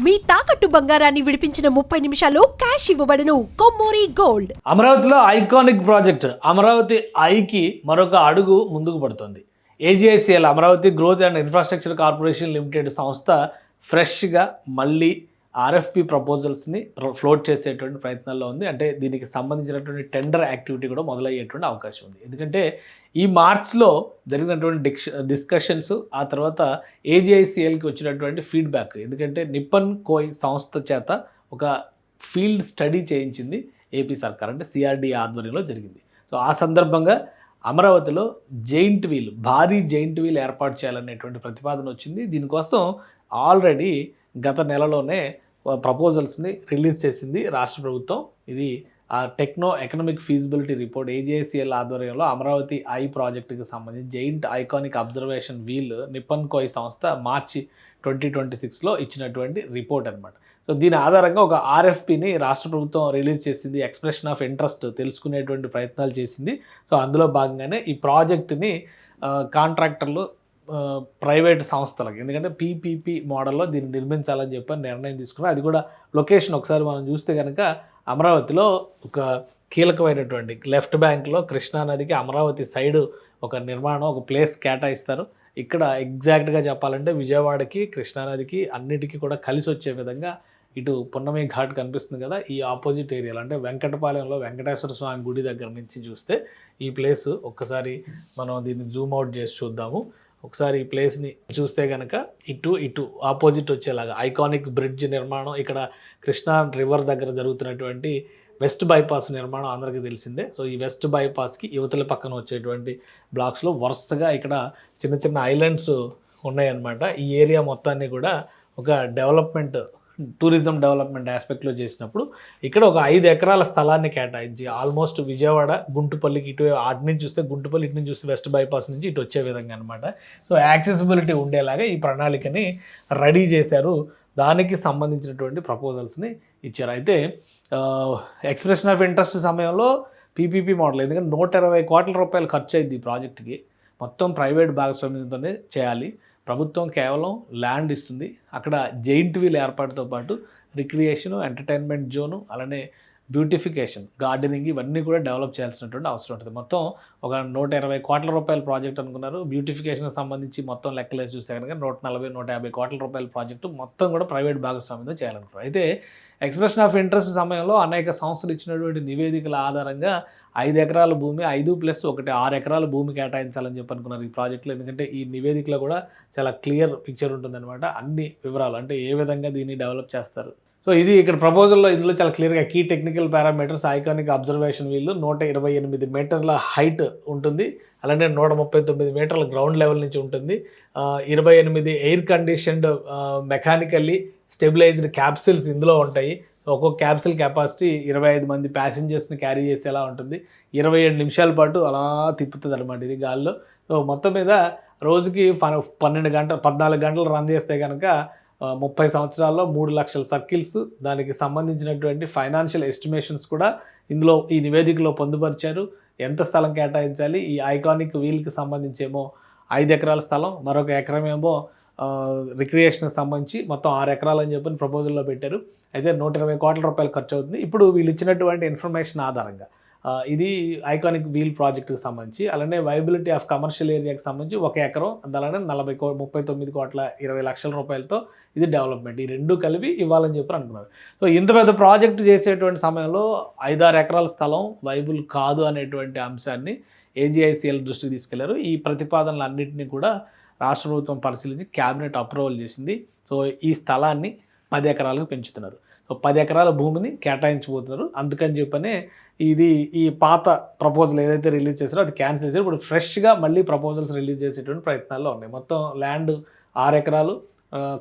మీ తాకట్టు బంగారాన్ని విడిపించిన 30 నిమిషాల్లో క్యాష్ ఇవ్వబడును. కొమ్మూరి గోల్డ్. అమరావతిలో ఐకానిక్ ప్రాజెక్ట్ అమరావతి ఐకి మరొక అడుగు ముందుకు పడుతుంది. AGICL Amaravati growth and infrastructure corporation limited సంస్థ ఫ్రెష్గా మళ్ళీ ఆర్ఎఫ్పి ప్రపోజల్స్ని ఫ్లోట్ చేసేటువంటి ప్రయత్నాల్లో ఉంది. అంటే దీనికి సంబంధించినటువంటి టెండర్ యాక్టివిటీ కూడా మొదలయ్యేటువంటి అవకాశం ఉంది. ఎందుకంటే ఈ మార్చ్లో జరిగినటువంటి డిస్కషన్స్, ఆ తర్వాత ఏజీఐసీఎల్కి వచ్చినటువంటి ఫీడ్బ్యాక్, ఎందుకంటే నిప్పన్ కోయ్ సంస్థ చేత ఒక ఫీల్డ్ స్టడీ చేయించింది ఏపీ సర్కార్, అంటే సిఆర్డీ ఆధ్వర్యంలో జరిగింది. సో ఆ సందర్భంగా అమరావతిలో భారీ జైంట్ వీల్ ఏర్పాటు చేయాలనేటువంటి ప్రతిపాదన వచ్చింది. దీనికోసం ఆల్రెడీ గత నెలలోనే ప్రపోజల్స్ని రిలీజ్ చేసింది రాష్ట్ర ప్రభుత్వం. ఇది ఆ techno economic feasibility report AGICL ఆధ్వర్యంలో అమరావతి ఐ ప్రాజెక్టుకి సంబంధించి giant iconic observation wheel Nippon Koei సంస్థ మార్చి 2026లో ఇచ్చినటువంటి రిపోర్ట్ అనమాట. సో దీని ఆధారంగా ఒక ఆర్ఎఫ్పిని రాష్ట్ర ప్రభుత్వం రిలీజ్ చేసింది. ఎక్స్ప్రెషన్ ఆఫ్ ఇంట్రెస్ట్ తెలుసుకునేటువంటి ప్రయత్నాలు చేసింది. సో అందులో భాగంగానే ఈ ప్రాజెక్టుని కాంట్రాక్టర్లు ప్రైవేట్ సంస్థలకు, ఎందుకంటే పీపీపీ మోడల్లో దీన్ని నిర్మించాలని చెప్పి నిర్ణయం తీసుకున్నారు. అది కూడా లొకేషన్ ఒకసారి మనం చూస్తే కనుక అమరావతిలో ఒక కీలకమైనటువంటి లెఫ్ట్ బ్యాంక్లో కృష్ణానదికి అమరావతి సైడు ఒక నిర్మాణం, ఒక ప్లేస్ కేటాయిస్తారు. ఇక్కడ ఎగ్జాక్ట్గా చెప్పాలంటే విజయవాడకి కృష్ణానదికి అన్నిటికీ కూడా కలిసి వచ్చే విధంగా ఇటు పున్నమి ఘాట్ కనిపిస్తుంది కదా, ఈ ఆపోజిట్ ఏరియాలో అంటే వెంకటపాలెంలో వెంకటేశ్వర స్వామి గుడి దగ్గర నుంచి చూస్తే ఈ ప్లేస్ ఒక్కసారి మనం దీన్ని జూమ్ అవుట్ చేసి చూద్దాము. ఒకసారి ఈ ప్లేస్ని చూస్తే కనుక ఇటు ఆపోజిట్ వచ్చేలాగా ఐకానిక్ బ్రిడ్జ్ నిర్మాణం, ఇక్కడ కృష్ణా రివర్ దగ్గర జరుగుతున్నటువంటి వెస్ట్ బైపాస్ నిర్మాణం అందరికీ తెలిసిందే. సో ఈ వెస్ట్ బైపాస్కి యువతల పక్కన వచ్చేటువంటి బ్లాక్స్లో వరుసగా ఇక్కడ చిన్న చిన్న ఐలాండ్స్ ఉన్నాయన్నమాట. ఈ ఏరియా మొత్తాన్ని కూడా ఒక టూరిజం డెవలప్మెంట్ ఆస్పెక్ట్లో చేసినప్పుడు ఇక్కడ ఒక 5 ఎకరాల స్థలాన్ని కేటాయించి ఆల్మోస్ట్ విజయవాడ గుంటుపల్లికి ఇటు అటు నుంచి చూస్తే గుంటుపల్లి, ఇటు నుంచి చూస్తే వెస్ట్ బైపాస్ నుంచి ఇటు వచ్చే విధంగా అనమాట. సో యాక్సెసిబిలిటీ ఉండేలాగా ఈ ప్రణాళికని రెడీ చేశారు. దానికి సంబంధించినటువంటి ప్రపోజల్స్ని ఇచ్చారు. అయితే ఎక్స్ప్రెషన్ ఆఫ్ ఇంట్రెస్ట్ సమయంలో పీపీపీ మోడల్, ఎందుకంటే 120 కోట్ల రూపాయలు ఖర్చు అయింది ఈ ప్రాజెక్టుకి. మొత్తం ప్రైవేట్ భాగస్వామ్యంతోనే చేయాలి. ప్రభుత్వం కేవలం ల్యాండ్ ఇస్తుంది. అక్కడ జైంట్ వీల్ ఏర్పాటుతో పాటు రిక్రియేషను, ఎంటర్టైన్మెంట్ జోను, అలానే బ్యూటిఫికేషన్, గార్డెనింగ్ ఇవన్నీ కూడా డెవలప్ చేయాల్సినటువంటి అవసరం ఉంటుంది. మొత్తం ఒక 120 కోట్ల రూపాయల ప్రాజెక్ట్ అనుకున్నారు. బ్యూటిఫికేషన్కి సంబంధించి మొత్తం లెక్కలేసి చూస్తే కనుక 140-150 కోట్ల రూపాయల ప్రాజెక్టు మొత్తం కూడా ప్రైవేట్ భాగస్వామ్యంతో చేయాలనుకున్నారు. అయితే ఎక్స్ప్రెషన్ ఆఫ్ ఇంట్రెస్ట్ సమయంలో అనేక సంస్థలు ఇచ్చినటువంటి నివేదికల ఆధారంగా 5 ఎకరాల భూమి, 5+1 6 ఎకరాల భూమి కేటాయించాలని చెప్పి అనుకున్నారు ఈ ప్రాజెక్టులో. ఎందుకంటే ఈ నివేదికలో కూడా చాలా క్లియర్ పిక్చర్ ఉంటుందన్నమాట. అన్ని వివరాలు, అంటే ఏ విధంగా దీన్ని డెవలప్ చేస్తారు. సో ఇది ఇక్కడ ప్రపోజల్లో ఇందులో చాలా క్లియర్గా key technical parameters, iconic observation వీళ్ళు 128 మీటర్ల హైట్ ఉంటుంది. అలానే 139 మీటర్ల గ్రౌండ్ లెవెల్ నుంచి ఉంటుంది. 28 air conditioned mechanically stabilised capsules ఇందులో ఉంటాయి. ఒక్కొక్క క్యాప్సిల్ కెపాసిటీ 25 మంది ప్యాసింజర్స్ని క్యారీ చేసేలా ఉంటుంది. 27 నిమిషాల పాటు అలా తిప్పుతుంది అనమాట ఇది గాల్లో. సో మొత్తం మీద రోజుకి 14 గంటలు రన్ చేస్తే కనుక 30 సంవత్సరాల్లో 3 లక్షల సర్కిల్స్, దానికి సంబంధించినటువంటి ఫైనాన్షియల్ ఎస్టిమేషన్స్ కూడా ఇందులో ఈ నివేదికలో పొందుపరిచారు. ఎంత స్థలం కేటాయించాలి, ఈ ఐకానిక్ వీల్కి సంబంధించేమో 5 ఎకరాల స్థలం, మరొక ఎకరం ఏమో రిక్రియేషన్కి సంబంధించి మొత్తం 6 ఎకరాలు అని చెప్పి ప్రపోజల్లో పెట్టారు. అయితే 120 కోట్ల రూపాయలు ఖర్చు అవుతుంది. ఇప్పుడు వీళ్ళు ఇచ్చినటువంటి ఇన్ఫర్మేషన్ ఆధారంగా ఇది ఐకానిక్ వీల్ ప్రాజెక్టుకి సంబంధించి, అలానే వైబిలిటీ ఆఫ్ కమర్షియల్ ఏరియాకి సంబంధించి 1 ఎకరం, అలానే 39 కోట్ల 20 లక్షల రూపాయలతో ఇది డెవలప్మెంట్, ఈ రెండు కలిపి ఇవ్వాలని చెప్పి అనుకున్నారు. సో ఇంత పెద్ద ప్రాజెక్ట్ చేసేటువంటి సమయంలో 5-6 ఎకరాల స్థలం వైబుల్ కాదు అనేటువంటి అంశాన్ని ఏజీఐసీఎల్ దృష్టికి తీసుకెళ్లారు. ఈ ప్రతిపాదనలన్నింటినీ కూడా రాష్ట్ర ప్రభుత్వం పరిశీలించి క్యాబినెట్ అప్రూవల్ చేసింది. సో ఈ స్థలాన్ని 10 ఎకరాలకు పెంచుతున్నారు. సో 10 ఎకరాల భూమిని కేటాయించబోతున్నారు. అందుకని చెప్పనే ఈ పాత ప్రపోజల్ ఏదైతే రిలీజ్ చేశారో అది క్యాన్సిల్ చేశారు. ఇప్పుడు ఫ్రెష్గా మళ్ళీ ప్రపోజల్స్ రిలీజ్ చేసేటువంటి ప్రయత్నాల్లో ఉన్నాయి. మొత్తం ల్యాండ్ 6 ఎకరాలు,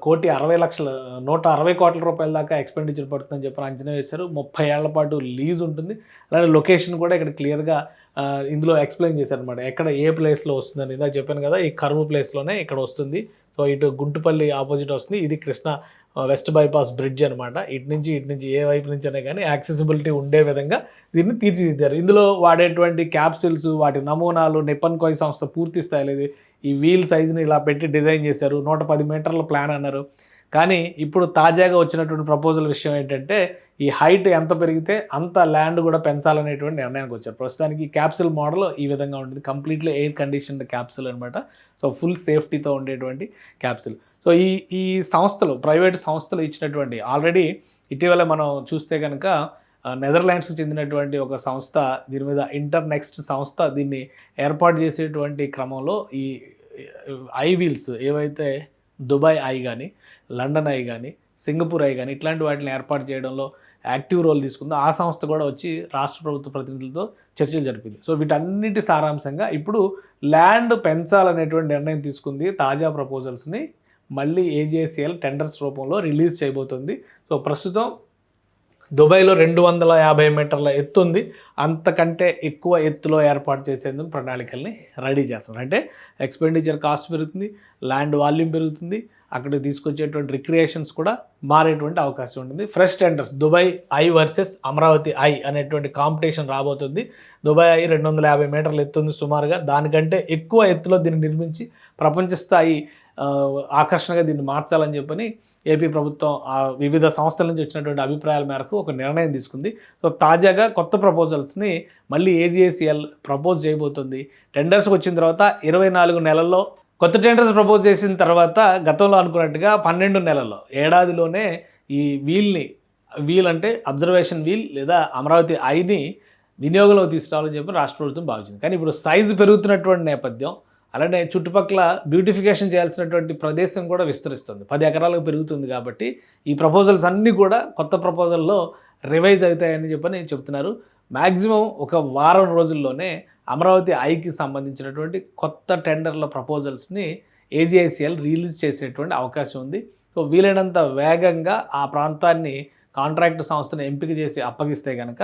160 కోట్ల రూపాయల దాకా ఎక్స్పెండిచర్ పడుతుందని చెప్పి అంచనా వేశారు. 30 ఏళ్ల పాటు లీజ్ ఉంటుంది. అలానే లొకేషన్ కూడా ఇక్కడ క్లియర్గా ఇందులో ఎక్స్ప్లెయిన్ చేశారు అనమాట. ఎక్కడ ఏ ప్లేస్లో వస్తుందని ఇందాక చెప్పాను కదా, ఈ కర్వ్ ప్లేస్లోనే ఇక్కడ వస్తుంది. సో ఇటు గుంటుపల్లి ఆపోజిట్ వస్తుంది. ఇది కృష్ణ వెస్ట్ బైపాస్ బ్రిడ్జ్ అనమాట. ఇటు నుంచి ఏ వైపు నుంచి అయినా కానీ యాక్సెసిబిలిటీ ఉండే విధంగా దీన్ని తీర్చిదిద్దారు. ఇందులో వాడేటువంటి క్యాప్సిల్స్, వాటి నమూనాలు నిప్పన్ కోయ్ సంస్థ పూర్తి స్థాయిలో ఈ వీల్ సైజుని ఇలా పెట్టి డిజైన్ చేశారు. 110 మీటర్ల ప్లాన్ అన్నారు. కానీ ఇప్పుడు తాజాగా వచ్చినటువంటి ప్రపోజల్ విషయం ఏంటంటే ఈ హైట్ ఎంత పెరిగితే అంత ల్యాండ్ కూడా పెంచాలనేటువంటి నిర్ణయానికి వచ్చారు. ప్రస్తుతానికి ఈ క్యాప్సూల్ మోడల్ ఈ విధంగా ఉంటుంది. కంప్లీట్లీ ఎయిర్ కండిషన్డ్ క్యాప్సూల్ అనమాట. సో ఫుల్ సేఫ్టీతో ఉండేటువంటి క్యాప్సూల్. సో ఈ సంస్థలు, ప్రైవేట్ సంస్థలు ఇచ్చినటువంటి ఆల్రెడీ ఇటీవల మనం చూస్తే కనుక నెదర్లాండ్స్కి చెందినటువంటి ఒక సంస్థ దీని మీద ఇంటర్నెక్స్ట్ సంస్థ దీన్ని ఏర్పాటు చేసేటువంటి క్రమంలో ఈ ఐ వీల్స్ ఏవైతే దుబాయ్ ఐ కానీ, లండన్ ఐ కానీ, సింగపూర్ ఐ కానీ ఇట్లాంటి వాటిని ఏర్పాటు చేయడంలో యాక్టివ్ రోల్ తీసుకుందో ఆ సంస్థ కూడా వచ్చి రాష్ట్ర ప్రభుత్వ ప్రతినిధులతో చర్చలు జరిపింది. సో వీటన్నిటి సారాంశంగా ఇప్పుడు ల్యాండ్ పెంచాలనేటువంటి నిర్ణయం తీసుకుంది. తాజా ప్రపోజల్స్ని మళ్ళీ ఏజీఐసీఎల్ టెండర్స్ రూపంలో రిలీజ్ చేయబోతుంది. సో ప్రస్తుతం దుబాయ్లో 250 మీటర్ల ఎత్తు ఉంది. అంతకంటే ఎక్కువ ఎత్తులో ఏర్పాటు చేసేందుకు ప్రణాళికల్ని రెడీ చేస్తున్నారు. అంటే ఎక్స్పెండిచర్ కాస్ట్ పెరుగుతుంది, ల్యాండ్ వాల్యూమ్ పెరుగుతుంది, అక్కడికి తీసుకొచ్చేటువంటి రిక్రియేషన్స్ కూడా మారేటువంటి అవకాశం ఉంటుంది. Fresh tenders Dubai I versus Amaravati I అనేటువంటి కాంపిటీషన్ రాబోతుంది. దుబాయ్ ఐ 250 మీటర్ల ఎత్తుంది సుమారుగా. దానికంటే ఎక్కువ ఎత్తులో దీన్ని నిర్మించి ప్రపంచ స్థాయి ఆకర్షణగా దీన్ని మార్చాలని చెప్పని ఏపీ ప్రభుత్వం వివిధ సంస్థల నుంచి వచ్చినటువంటి అభిప్రాయాల మేరకు ఒక నిర్ణయం తీసుకుంది. సో తాజాగా కొత్త ప్రపోజల్స్ని మళ్ళీ ఏజీఐసీఎల్ ప్రపోజ్ చేయబోతుంది. టెండర్స్కి వచ్చిన తర్వాత 24 నెలల్లో కొత్త టెండర్స్ ప్రపోజ్ చేసిన తర్వాత గతంలో అనుకున్నట్టుగా 12 నెలల్లో ఏడాదిలోనే ఈ వీల్ అంటే అబ్జర్వేషన్ వీల్ లేదా అమరావతి ఐని వినియోగంలోకి తీసుకురావాలని చెప్పి రాష్ట్ర ప్రభుత్వం భావించింది. కానీ ఇప్పుడు సైజు పెరుగుతున్నటువంటి నేపథ్యం, అలానే చుట్టుపక్కల బ్యూటిఫికేషన్ చేయాల్సినటువంటి ప్రదేశం కూడా విస్తరిస్తుంది. 10 ఎకరాలకు పెరుగుతుంది. కాబట్టి ఈ ప్రపోజల్స్ అన్నీ కూడా కొత్త ప్రపోజల్లో రివైజ్ అవుతాయని చెప్పని చెప్తున్నారు. మ్యాక్సిమం ఒక వారం రోజుల్లోనే అమరావతి ఐకి సంబంధించినటువంటి కొత్త టెండర్ల ప్రపోజల్స్ని ఏజీఐసీఎల్ రిలీజ్ చేసేటువంటి అవకాశం ఉంది. సో వీలైనంత వేగంగా ఆ ప్రాంతాన్ని కాంట్రాక్ట్ సంస్థను ఎంపిక చేసి అప్పగిస్తే కనుక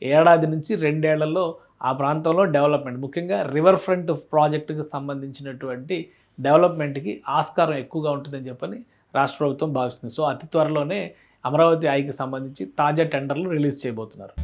ఏడాది నుంచి 2 ఏళ్లలో ఆ ప్రాంతంలో డెవలప్మెంట్, ముఖ్యంగా రివర్ ఫ్రంట్ ప్రాజెక్టుకి సంబంధించినటువంటి డెవలప్మెంట్కి ఆస్కారం ఎక్కువగా ఉంటుందని చెప్పని రాష్ట్ర ప్రభుత్వం భావిస్తుంది. సో అతి త్వరలోనే అమరావతి ఐకి సంబంధించి తాజా టెండర్లు రిలీజ్ చేయబోతున్నారు.